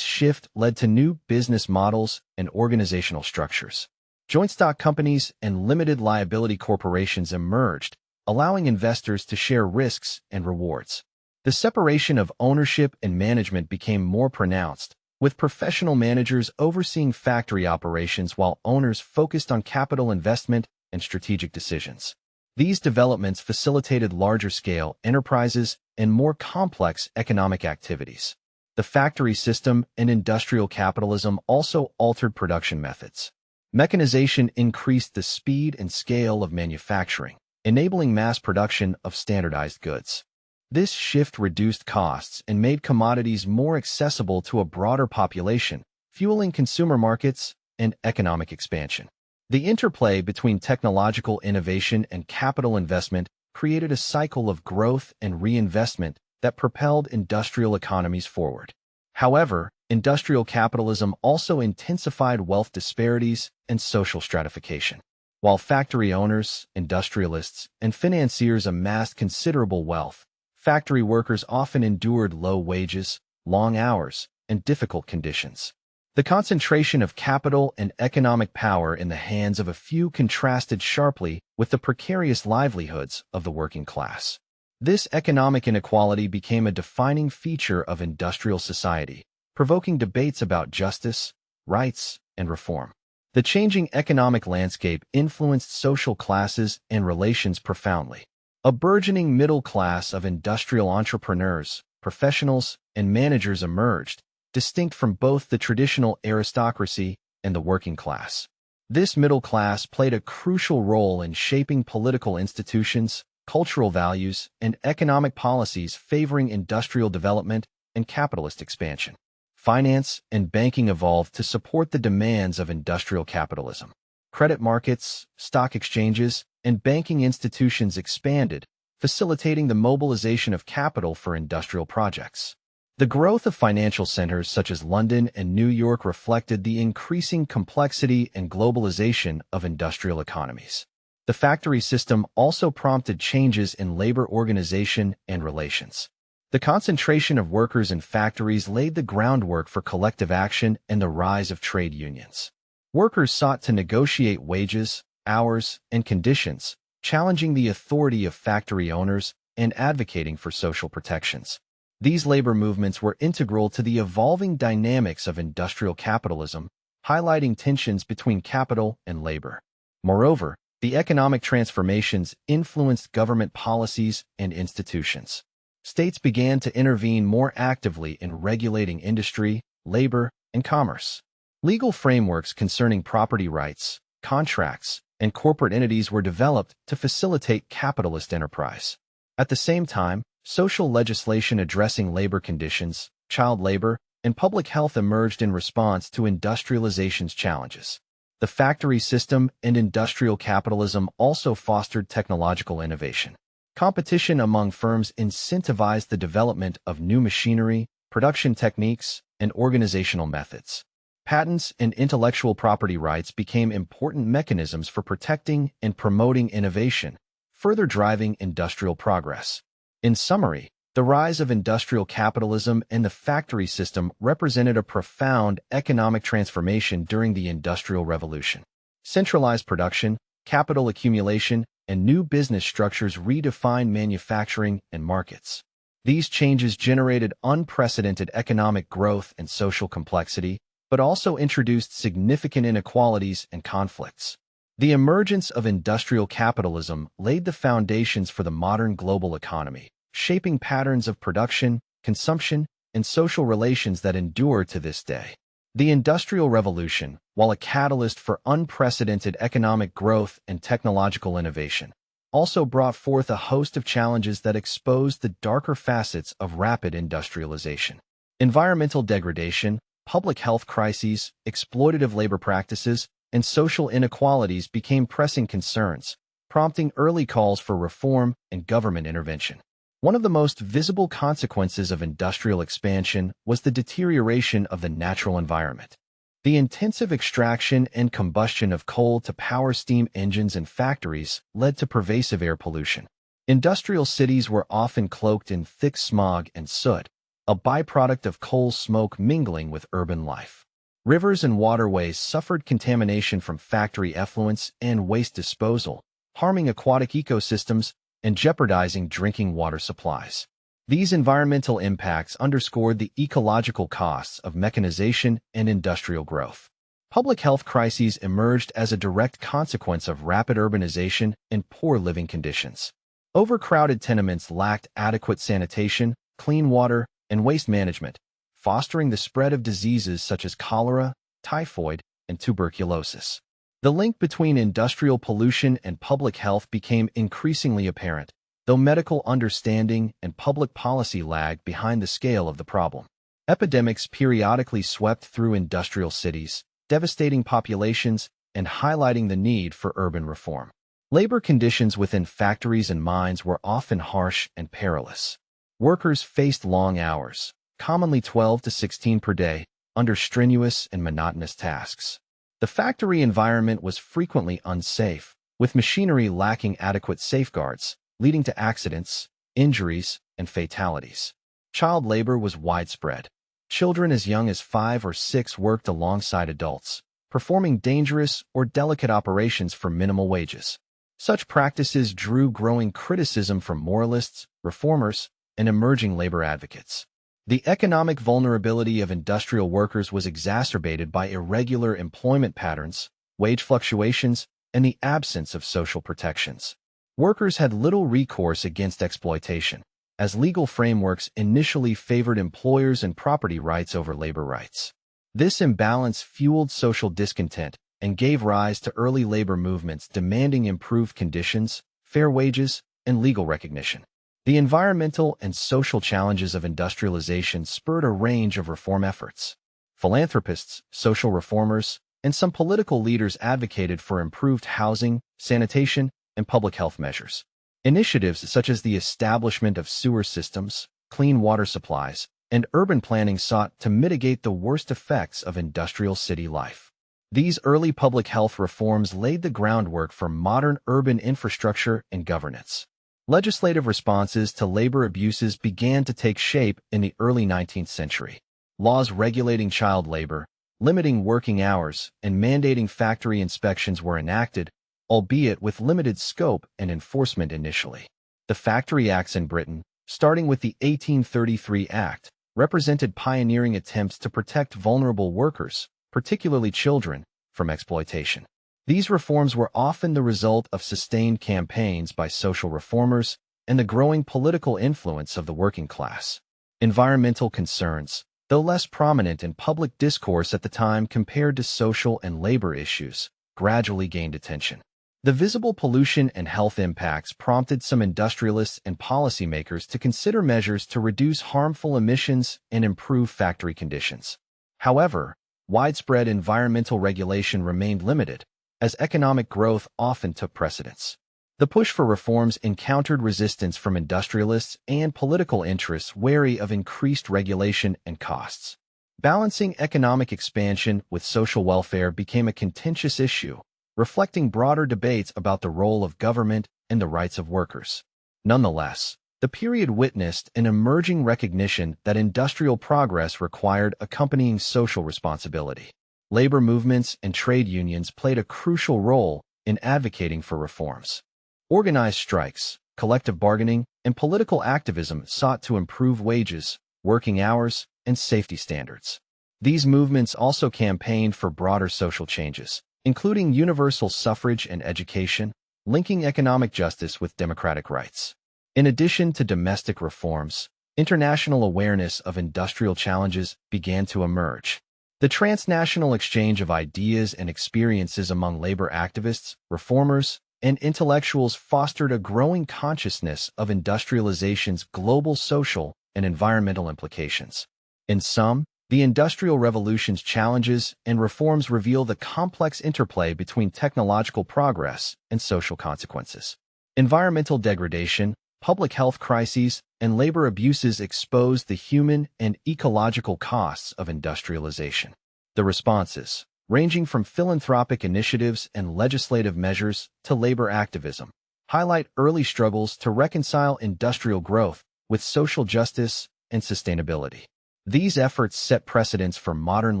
A: shift led to new business models and organizational structures. Joint stock companies and limited liability corporations emerged, allowing investors to share risks and rewards. The separation of ownership and management became more pronounced, with professional managers overseeing factory operations while owners focused on capital investment and strategic decisions. These developments facilitated larger-scale enterprises and more complex economic activities. The factory system and industrial capitalism also altered production methods. Mechanization increased the speed and scale of manufacturing, enabling mass production of standardized goods. This shift reduced costs and made commodities more accessible to a broader population, fueling consumer markets and economic expansion. The interplay between technological innovation and capital investment created a cycle of growth and reinvestment that propelled industrial economies forward. However, industrial capitalism also intensified wealth disparities and social stratification. While factory owners, industrialists, and financiers amassed considerable wealth, factory workers often endured low wages, long hours, and difficult conditions. The concentration of capital and economic power in the hands of a few contrasted sharply with the precarious livelihoods of the working class. This economic inequality became a defining feature of industrial society, provoking debates about justice, rights, and reform. The changing economic landscape influenced social classes and relations profoundly. A burgeoning middle class of industrial entrepreneurs, professionals, and managers emerged, distinct from both the traditional aristocracy and the working class. This middle class played a crucial role in shaping political institutions, cultural values, and economic policies favoring industrial development and capitalist expansion. Finance and banking evolved to support the demands of industrial capitalism. Credit markets, stock exchanges, and banking institutions expanded, facilitating the mobilization of capital for industrial projects. The growth of financial centers such as London and New York reflected the increasing complexity and globalization of industrial economies. The factory system also prompted changes in labor organization and relations. The concentration of workers in factories laid the groundwork for collective action and the rise of trade unions. Workers sought to negotiate wages, hours, and conditions, challenging the authority of factory owners and advocating for social protections. These labor movements were integral to the evolving dynamics of industrial capitalism, highlighting tensions between capital and labor. Moreover, the economic transformations influenced government policies and institutions. States began to intervene more actively in regulating industry, labor, and commerce. Legal frameworks concerning property rights, contracts, and corporate entities were developed to facilitate capitalist enterprise. At the same time, social legislation addressing labor conditions, child labor, and public health emerged in response to industrialization's challenges. The factory system and industrial capitalism also fostered technological innovation. Competition among firms incentivized the development of new machinery, production techniques, and organizational methods. Patents and intellectual property rights became important mechanisms for protecting and promoting innovation, further driving industrial progress. In summary, the rise of industrial capitalism and the factory system represented a profound economic transformation during the Industrial Revolution. Centralized production, capital accumulation, and new business structures redefined manufacturing and markets. These changes generated unprecedented economic growth and social complexity, but also introduced significant inequalities and conflicts. The emergence of industrial capitalism laid the foundations for the modern global economy, shaping patterns of production, consumption, and social relations that endure to this day. The Industrial Revolution, while a catalyst for unprecedented economic growth and technological innovation, also brought forth a host of challenges that exposed the darker facets of rapid industrialization. Environmental degradation, public health crises, exploitative labor practices, and social inequalities became pressing concerns, prompting early calls for reform and government intervention. One of the most visible consequences of industrial expansion was the deterioration of the natural environment. The intensive extraction and combustion of coal to power steam engines and factories led to pervasive air pollution. Industrial cities were often cloaked in thick smog and soot, a byproduct of coal smoke mingling with urban life. Rivers and waterways suffered contamination from factory effluents and waste disposal, harming aquatic ecosystems and jeopardizing drinking water supplies. These environmental impacts underscored the ecological costs of mechanization and industrial growth. Public health crises emerged as a direct consequence of rapid urbanization and poor living conditions. Overcrowded tenements lacked adequate sanitation, clean water, and waste management, fostering the spread of diseases such as cholera, typhoid, and tuberculosis. The link between industrial pollution and public health became increasingly apparent, though medical understanding and public policy lagged behind the scale of the problem. Epidemics periodically swept through industrial cities, devastating populations and highlighting the need for urban reform. Labor conditions within factories and mines were often harsh and perilous. Workers faced long hours, commonly 12 to 16 per day, under strenuous and monotonous tasks. The factory environment was frequently unsafe, with machinery lacking adequate safeguards, leading to accidents, injuries, and fatalities. Child labor was widespread. Children as young as 5 or 6 worked alongside adults, performing dangerous or delicate operations for minimal wages. Such practices drew growing criticism from moralists, reformers, and emerging labor advocates. The economic vulnerability of industrial workers was exacerbated by irregular employment patterns, wage fluctuations, and the absence of social protections. Workers had little recourse against exploitation, as legal frameworks initially favored employers and property rights over labor rights. This imbalance fueled social discontent and gave rise to early labor movements demanding improved conditions, fair wages, and legal recognition. The environmental and social challenges of industrialization spurred a range of reform efforts. Philanthropists, social reformers, and some political leaders advocated for improved housing, sanitation, and public health measures. Initiatives such as the establishment of sewer systems, clean water supplies, and urban planning sought to mitigate the worst effects of industrial city life. These early public health reforms laid the groundwork for modern urban infrastructure and governance. Legislative responses to labor abuses began to take shape in the early 19th century. Laws regulating child labor, limiting working hours, and mandating factory inspections were enacted, albeit with limited scope and enforcement initially. The Factory Acts in Britain, starting with the 1833 Act, represented pioneering attempts to protect vulnerable workers, particularly children, from exploitation. These reforms were often the result of sustained campaigns by social reformers and the growing political influence of the working class. Environmental concerns, though less prominent in public discourse at the time compared to social and labor issues, gradually gained attention. The visible pollution and health impacts prompted some industrialists and policymakers to consider measures to reduce harmful emissions and improve factory conditions. However, widespread environmental regulation remained limited, as economic growth often took precedence. The push for reforms encountered resistance from industrialists and political interests wary of increased regulation and costs. Balancing economic expansion with social welfare became a contentious issue, reflecting broader debates about the role of government and the rights of workers. Nonetheless, the period witnessed an emerging recognition that industrial progress required accompanying social responsibility. Labor movements and trade unions played a crucial role in advocating for reforms. Organized strikes, collective bargaining, and political activism sought to improve wages, working hours, and safety standards. These movements also campaigned for broader social changes, including universal suffrage and education, linking economic justice with democratic rights. In addition to domestic reforms, international awareness of industrial challenges began to emerge. The transnational exchange of ideas and experiences among labor activists, reformers, and intellectuals fostered a growing consciousness of industrialization's global social and environmental implications. In sum, the Industrial Revolution's challenges and reforms reveal the complex interplay between technological progress and social consequences. Environmental degradation, public health crises, and labor abuses exposed the human and ecological costs of industrialization. The responses, ranging from philanthropic initiatives and legislative measures to labor activism, highlight early struggles to reconcile industrial growth with social justice and sustainability. These efforts set precedents for modern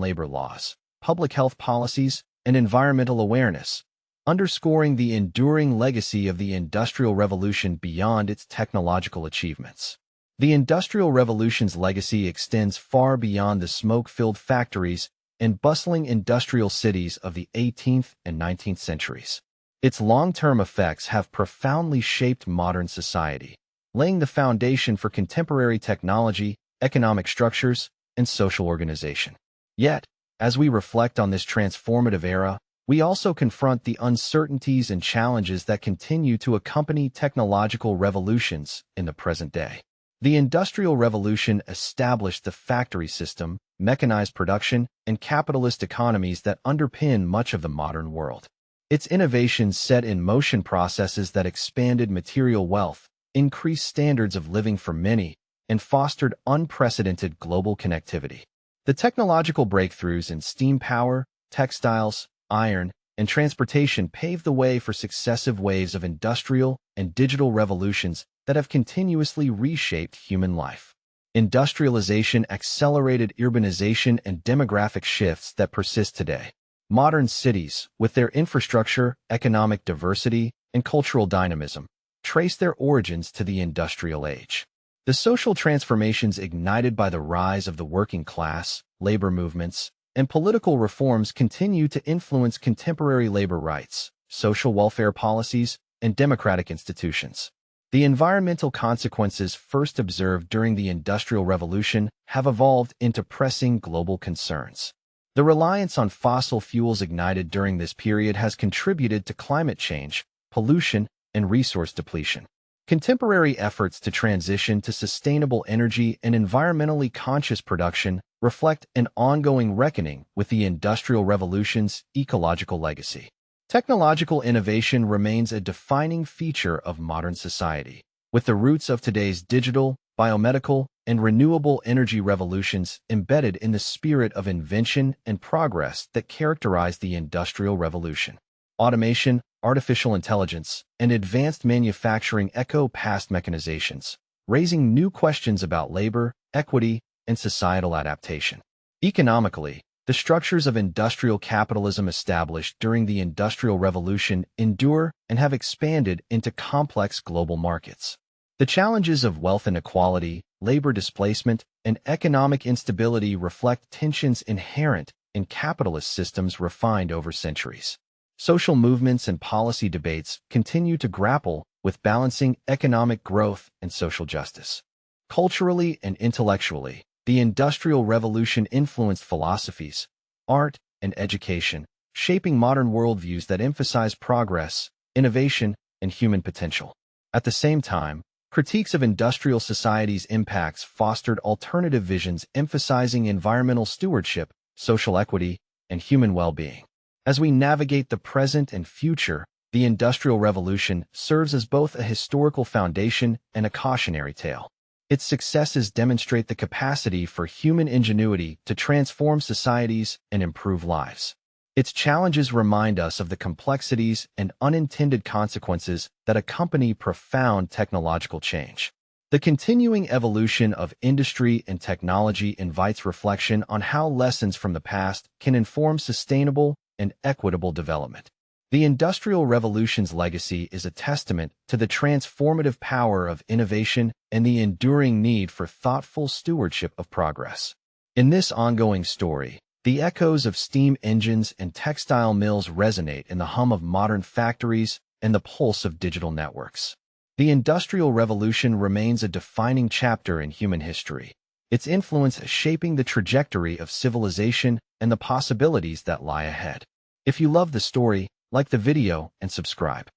A: labor laws, public health policies, and environmental awareness, underscoring the enduring legacy of the Industrial Revolution beyond its technological achievements. The Industrial Revolution's legacy extends far beyond the smoke-filled factories and bustling industrial cities of the 18th and 19th centuries. Its long-term effects have profoundly shaped modern society, laying the foundation for contemporary technology, economic structures, and social organization. Yet, as we reflect on this transformative era, we also confront the uncertainties and challenges that continue to accompany technological revolutions in the present day. The Industrial Revolution established the factory system, mechanized production, and capitalist economies that underpin much of the modern world. Its innovations set in motion processes that expanded material wealth, increased standards of living for many, and fostered unprecedented global connectivity. The technological breakthroughs in steam power, textiles, iron, and transportation paved the way for successive waves of industrial and digital revolutions that have continuously reshaped human life. Industrialization accelerated urbanization and demographic shifts that persist today. Modern cities, with their infrastructure, economic diversity, and cultural dynamism, trace their origins to the industrial age. The social transformations ignited by the rise of the working class, labor movements, and political reforms continue to influence contemporary labor rights, social welfare policies, and democratic institutions. The environmental consequences first observed during the Industrial Revolution have evolved into pressing global concerns. The reliance on fossil fuels ignited during this period has contributed to climate change, pollution, and resource depletion. Contemporary efforts to transition to sustainable energy and environmentally conscious production reflect an ongoing reckoning with the Industrial Revolution's ecological legacy. Technological innovation remains a defining feature of modern society, with the roots of today's digital, biomedical, and renewable energy revolutions embedded in the spirit of invention and progress that characterized the Industrial Revolution. Automation, artificial intelligence, and advanced manufacturing echo past mechanizations, raising new questions about labor, equity, and societal adaptation. Economically, the structures of industrial capitalism established during the Industrial Revolution endure and have expanded into complex global markets. The challenges of wealth inequality, labor displacement, and economic instability reflect tensions inherent in capitalist systems refined over centuries. Social movements and policy debates continue to grapple with balancing economic growth and social justice. Culturally and intellectually, the Industrial Revolution influenced philosophies, art, and education, shaping modern worldviews that emphasize progress, innovation, and human potential. At the same time, critiques of industrial society's impacts fostered alternative visions emphasizing environmental stewardship, social equity, and human well-being. As we navigate the present and future, the Industrial Revolution serves as both a historical foundation and a cautionary tale. Its successes demonstrate the capacity for human ingenuity to transform societies and improve lives. Its challenges remind us of the complexities and unintended consequences that accompany profound technological change. The continuing evolution of industry and technology invites reflection on how lessons from the past can inform sustainable and equitable development. The Industrial Revolution's legacy is a testament to the transformative power of innovation and the enduring need for thoughtful stewardship of progress. In this ongoing story, the echoes of steam engines and textile mills resonate in the hum of modern factories and the pulse of digital networks. The Industrial Revolution remains a defining chapter in human history, its influence shaping the trajectory of civilization and the possibilities that lie ahead. If you love the story, like the video and subscribe.